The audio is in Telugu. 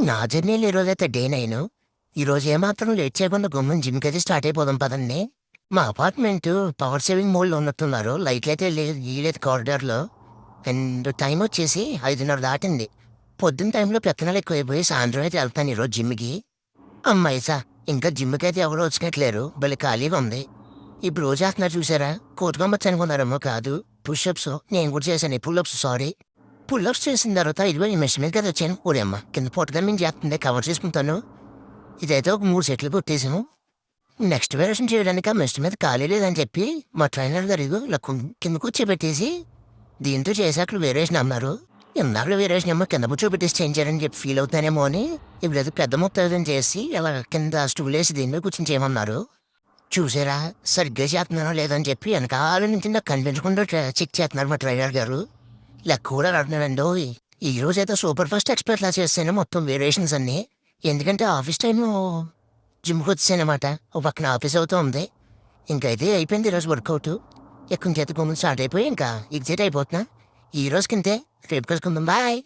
నా జర్నీలో ఈరోజైతే డే 9. ఈరోజు ఏమాత్రం లేట్ చేయకుండా గమ్మున జిమ్‌కైతే స్టార్ట్ అయిపోదాం పదండి. మా అపార్ట్‌మెంటు పవర్ సేవింగ్ మోడ్‌లో ఉన్నట్టున్నారు. లైట్‌లయితే లేదు కారిడార్‌లో. అండ్ టైమొచ్చేసి 5:30 దాటింది. పొద్దున్న టైంలో పెత్తనాలు ఎక్కువైపోయి సాయంత్రం అయితే ఎళ్తాను ఈరోజు జిమ్‌కి. హమ్మయ్య! ఇంకా జిమ్‌కైతే ఎవరు వచ్చినట్లేరు. భలే ఖాళీగా ఉంది. ఇప్పుడు రోజు చేస్తున్నారు చూసారా? కోతికొమ్మచ్చి అనుకున్నారేమో కాదు. పుషప్స్ నేను కూడా చేశాను. Pull-ups sorry. పుల్లప్స్ చేసిన తర్వాత ఇదిగో ఈ మెషిన్ మీద కదా వచ్చాను. ఓడియమ్మ! కింద పొట్టగా మేము చేస్తుంది కవర్ చేసుకుంటాను. ఇదైతే ఒక 3 సెట్లు కొట్టేసాము. నెక్స్ట్ వేరియేషన్ చేయడానికి ఆ మెషిన్ మీద ఖాళీ లేదని చెప్పి మా ట్రైనర్ గారు ఇదిగో ఇలా కింద కూర్చోబెట్టేసి దీంతో చేసాక వేరియేషన్ అన్నారు. ఇందాకలో వేరియేషన్ ఏమో కింద కూర్చోబెట్టేసి చేయించారని చెప్పి ఫీల్ అవుతానేమో అని ఇప్పుడైతే పెద్ద మొత్తం చేసి అలా కింద స్టూల్ వేసి దీని మీద కూర్చొని చేయమన్నారు. చూసారా సరిగ్గా చేస్తున్నానో లేదని చెప్పి వెనకాల నుంచి నాకు కనిపించకుండా చెక్ చేస్తున్నారు మా ట్రైనర్ గారు. లెక్క కూడా అంటున్నానండోయ్! ఈ రోజైతే సూపర్ ఫాస్ట్ ఎక్స్‌పర్ట్‌లా చేశాను మొత్తం వేరియేషన్స్ అన్నీ. ఎందుకంటే ఆఫీస్ టైము జిమ్‌కొచ్చేసానమాట. ఓ పక్కన ఆఫీస్ అవుతూ ఉంది. ఇంకైతే అయిపోయింది ఈరోజు వర్కౌటు. ఇక నుంచి అయితే గమ్మున స్టార్ట్ అయిపోయి ఇంకా ఎగ్జిట్ అయిపోతున్నా. ఈ రోజుకింతే. రేపు కలుసుకుందాం. బాయ్.